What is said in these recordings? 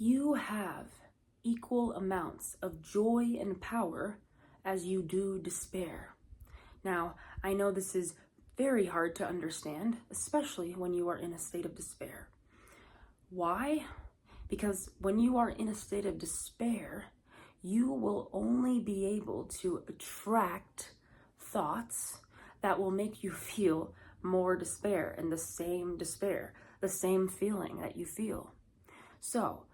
You have equal amounts of joy and power as you do despair. Now, I know this is very hard to understand, especially when you are in a state of despair. Why? Because when you are in a state of despair, you will only be able to attract thoughts that will make you feel more despair and the same feeling that you feel. So,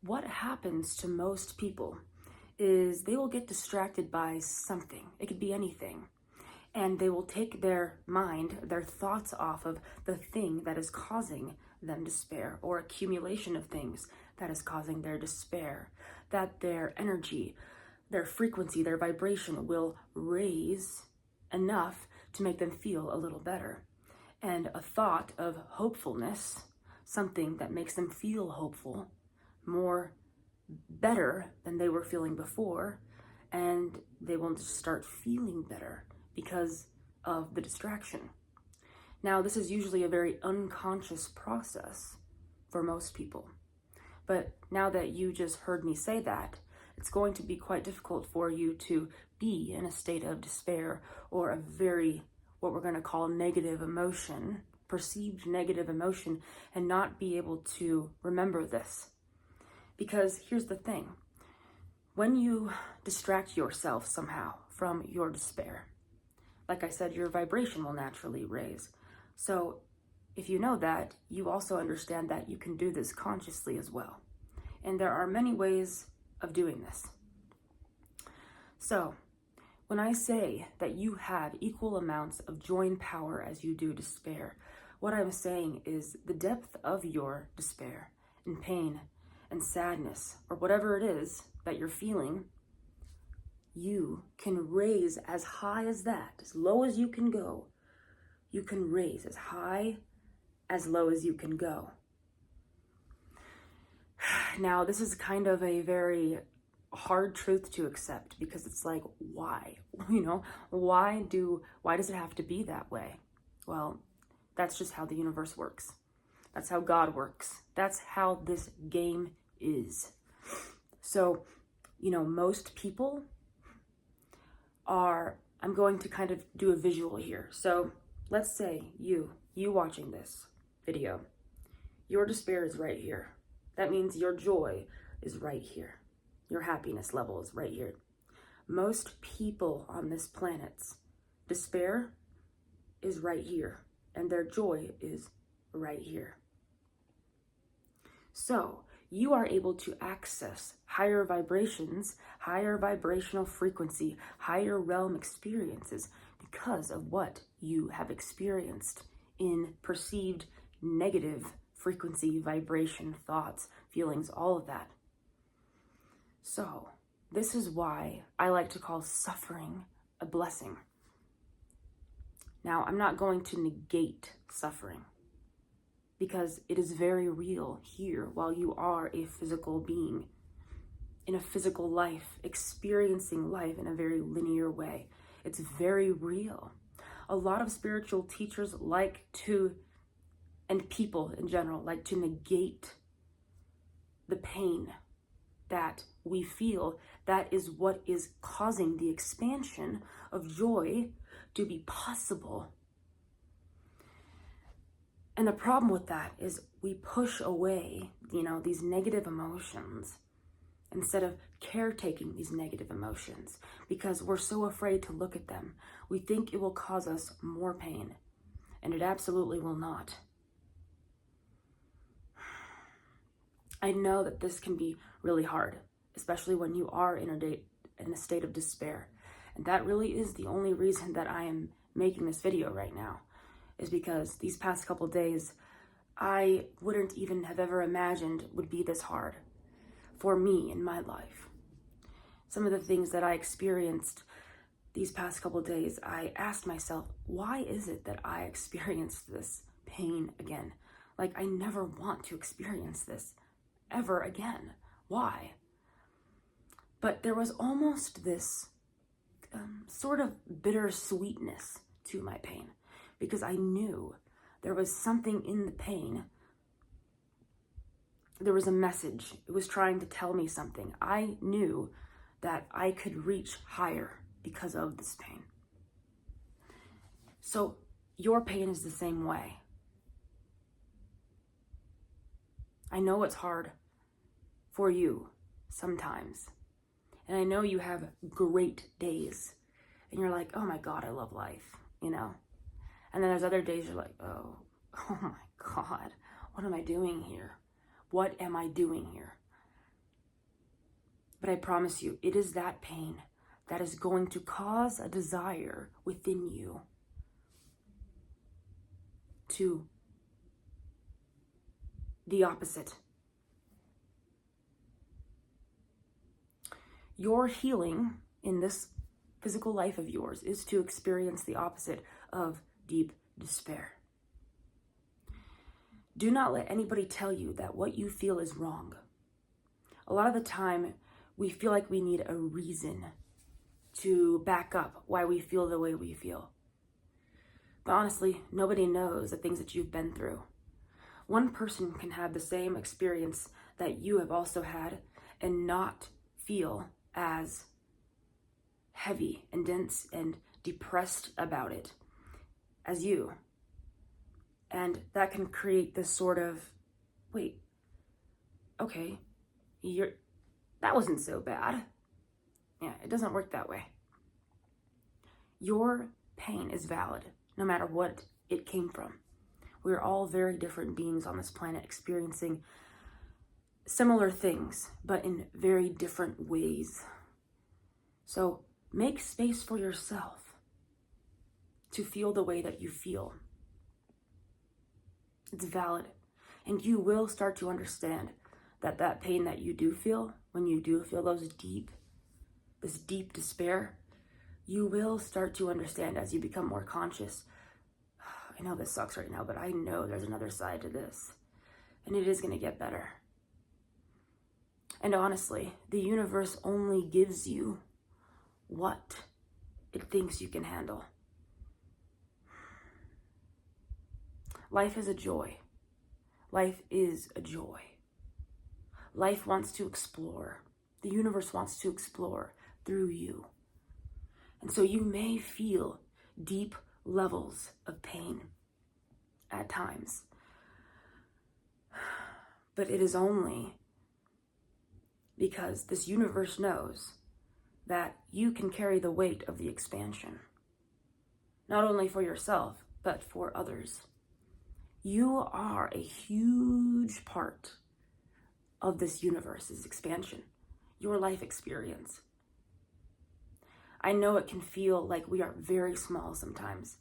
what happens to most people is they will get distracted by something. It could be anything. And they will take their mind, their thoughts off of the thing that is causing them despair, or accumulation of things that is causing their despair, that their energy, their frequency, their vibration will raise enough to make them feel a little better. And a thought of hopefulness, something that makes them feel hopeful, more better than they were feeling before, and they will just start feeling better because of the distraction. Now, this is usually a very unconscious process for most people. But now that you just heard me say that, it's going to be quite difficult for you to be in a state of despair or a very, what we're going to call negative emotion, perceived negative emotion, and not be able to remember this. Because here's the thing, when you distract yourself somehow from your despair, like I said, your vibration will naturally raise. So if you know that, you also understand that you can do this consciously as well. And there are many ways of doing this. So when I say that you have equal amounts of joy and power as you do despair, what I'm saying is the depth of your despair and pain and sadness, or whatever it is that you're feeling, you can raise as high as that, as low as you can go. You can raise as high, as low as you can go. Now, this is kind of a very hard truth to accept, because it's like, why? Why does it have to be that way? Well, that's just how the universe works. That's how God works. That's how this game is. So, most people I'm going to kind of do a visual here. So let's say you watching this video, your despair is right here. That means your joy is right here. Your happiness level is right here. Most people on this planet's despair is right here, and their joy is right here. So you are able to access higher vibrations, higher vibrational frequency, higher realm experiences because of what you have experienced in perceived negative frequency, vibration, thoughts, feelings, all of that. So this is why I like to call suffering a blessing. Now, I'm not going to negate suffering, because it is very real here while you are a physical being, in a physical life, experiencing life in a very linear way. It's very real. A lot of spiritual teachers and people in general, like to negate the pain that we feel. That is what is causing the expansion of joy to be possible. And the problem with that is we push away, these negative emotions instead of caretaking these negative emotions, because we're so afraid to look at them. We think it will cause us more pain, and it absolutely will not. I know that this can be really hard, especially when you are in a state of despair. And that really is the only reason that I am making this video right now, is because these past couple days, I wouldn't even have ever imagined would be this hard for me in my life. Some of the things that I experienced these past couple days, I asked myself, why is it that I experienced this pain again? Like, I never want to experience this ever again. Why? But there was almost this sort of bittersweetness to my pain, because I knew there was something in the pain there was a message. It was trying to tell me something. I knew that I could reach higher because of this pain. So your pain is the same way. I know it's hard for you sometimes. And I know you have great days. And you're like, oh my God, I love life, you know? And then there's other days you're like, oh my God, what am I doing here? What am I doing here? But I promise you, it is that pain that is going to cause a desire within you to the opposite. Your healing in this physical life of yours is to experience the opposite of deep despair. Do not let anybody tell you that what you feel is wrong. A lot of the time, we feel like we need a reason to back up why we feel the way we feel. But honestly, nobody knows the things that you've been through. One person can have the same experience that you have also had and not feel as heavy and dense and depressed about it as you. And that can create this sort of, wait, okay, that wasn't so bad. Yeah, it doesn't work that way. Your pain is valid, no matter what it came from. We're all very different beings on this planet experiencing similar things, but in very different ways. So make space for yourself to feel the way that you feel. It's valid. And you will start to understand that that pain that you do feel, when you do feel this deep despair, you will start to understand as you become more conscious. I know this sucks right now, but I know there's another side to this. And it is going to get better. And honestly, the universe only gives you what it thinks you can handle. Life is a joy. Life is a joy. Life wants to explore. The universe wants to explore through you. And so you may feel deep levels of pain at times. But it is only because this universe knows that you can carry the weight of the expansion. Not only for yourself, but for others. You are a huge part of this universe's expansion, your life experience. I know it can feel like we are very small sometimes.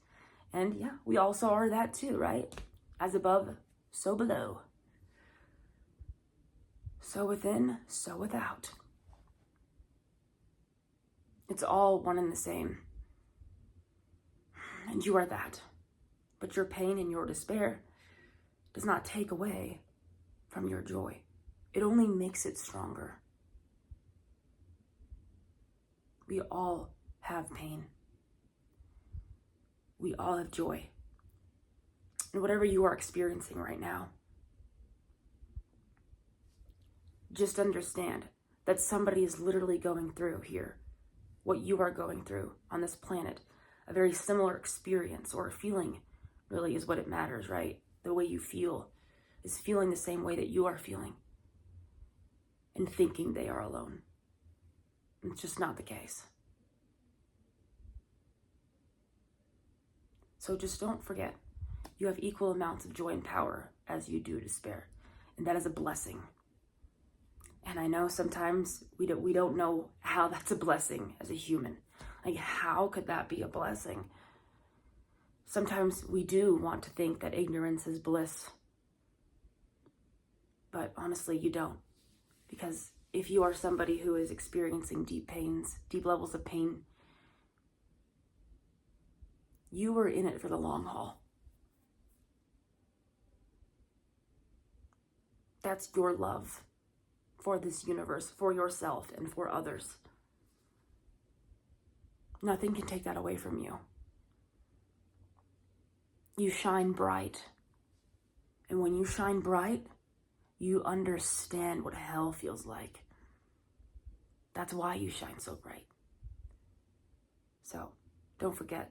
And yeah, we also are that too, right? As above, so below. So within, so without. It's all one and the same. And you are that. But your pain and your despair does not take away from your joy. It only makes it stronger. We all have pain. We all have joy. And whatever you are experiencing right now, just understand that somebody is literally going through here what you are going through on this planet. A very similar experience or feeling really is what it matters, right? The way you feel is feeling the same way that you are feeling and thinking they are alone. It's just not the case. So just don't forget, you have equal amounts of joy and power as you do despair. And that is a blessing. And I know sometimes we don't know how that's a blessing as a human. Like, how could that be a blessing? Sometimes we do want to think that ignorance is bliss. But honestly, you don't. Because if you are somebody who is experiencing deep pains, deep levels of pain, you are in it for the long haul. That's your love for this universe, for yourself, and for others. Nothing can take that away from you. You shine bright. And when you shine bright, You understand what hell feels like. That's why you shine so bright. So, don't forget,